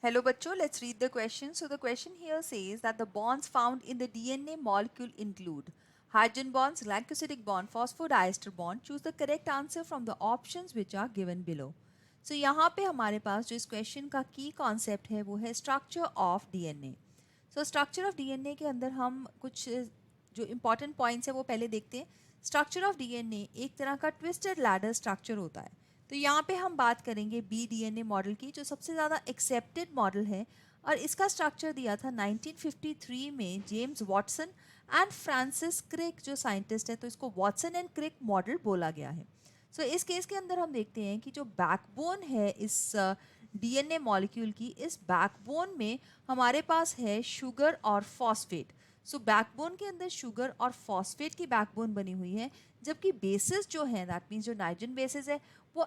Hello बच्चों, let's read the question. So the question here says that the bonds found in the DNA molecule include hydrogen bonds, glycosidic bond, phosphodiester bond. Choose the correct answer from the options which are given below. So यहाँ पे हमारे पास जो इस question का की concept है वो है structure of DNA. So structure of DNA के अंदर हम कुछ जो इम्पॉर्टेंट पॉइंट्स है वो पहले देखते हैं. स्ट्रक्चर ऑफ डीएनए एक तरह का ट्विस्टेड लैडर स्ट्रक्चर होता है. तो यहाँ पे हम बात करेंगे बी डीएनए मॉडल की, जो सबसे ज़्यादा एक्सेप्टेड मॉडल है और इसका स्ट्रक्चर दिया था 1953 में James Watson and Francis Crick जो साइंटिस्ट है, तो इसको वॉटसन एंड क्रिक मॉडल बोला गया है. सो इस केस के अंदर हम देखते हैं कि जो बैकबोन है इस डीएनए मॉलिक्यूल की, इस बैकबोन में हमारे पास है शुगर और फॉस्फेट. सो बैकबोन के अंदर शुगर और फॉस्फेट की बैकबोन बनी हुई है, जबकि बेसिस जो है दैट मीन्स जो नाइट्रोजन बेसिस है वो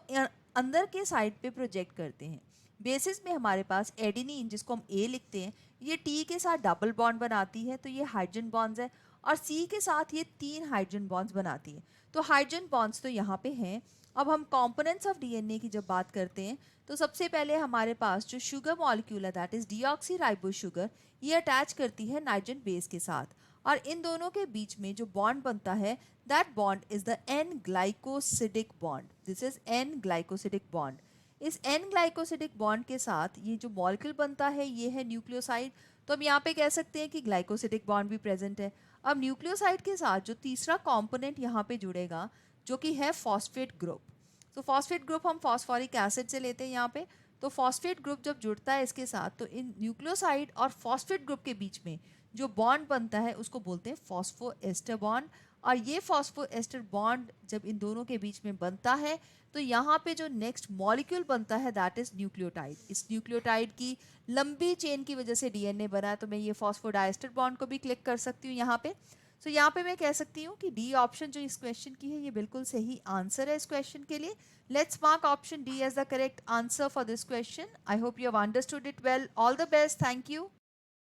अंदर के साइड पे प्रोजेक्ट करते हैं. बेसिस में हमारे पास एडेनिन, जिसको हम ए लिखते हैं, ये टी के साथ डबल बॉन्ड बनाती है, तो ये हाइड्रोजन बॉन्ड्स है. और सी के साथ ये 3 हाइड्रोजन बॉन्ड्स बनाती है. तो हाइड्रोजन बॉन्ड्स तो यहाँ पे हैं. अब हम कंपोनेंट्स ऑफ डीएनए की जब बात करते हैं तो सबसे पहले हमारे पास जो शुगर मॉलिक्यूल है that is deoxy ribo sugar, ये अटैच करती है नाइट्रोजन बेस के साथ. और इन दोनों के बीच में जो बॉन्ड बनता है that bond is the N glycosidic bond. This is N glycosidic bond. इस एन ग्लाइकोसिडिक बॉन्ड के साथ ये जो मॉलिक्यूल बनता है ये है न्यूक्लियोसाइड. तो हम यहाँ पे कह सकते हैं कि ग्लाइकोसिडिक बॉन्ड भी प्रेजेंट है. अब न्यूक्लियोसाइड के साथ जो तीसरा कंपोनेंट यहाँ पे जुड़ेगा जो कि है फॉस्फेट ग्रुप. तो फॉस्फेट ग्रुप हम फॉस्फोरिक एसिड से लेते हैं यहाँ पे. तो फॉस्फेट ग्रुप जब जुड़ता है इसके साथ तो इन न्यूक्लियोसाइड और फॉस्फेट ग्रुप के बीच में जो बॉन्ड बनता है उसको बोलते हैं फॉस्फोएस्टर बॉन्ड. और ये फॉस्फोएस्टर बॉन्ड जब इन दोनों के बीच में बनता है तो यहाँ पे जो नेक्स्ट मॉलिक्यूल बनता है दैट इज न्यूक्लियोटाइड. इस न्यूक्लियोटाइड की लंबी चेन की वजह से डीएनए बना है, तो मैं ये फॉस्फोडाइस्टर बॉन्ड को भी क्लिक कर सकती हूँ यहाँ पे. सो यहाँ पे मैं कह सकती हूँ कि डी ऑप्शन जो इस क्वेश्चन की है ये बिल्कुल सही आंसर है इस क्वेश्चन के लिए. Let's mark option D as the correct answer for this question. I hope you have understood it well. All the best. Thank you.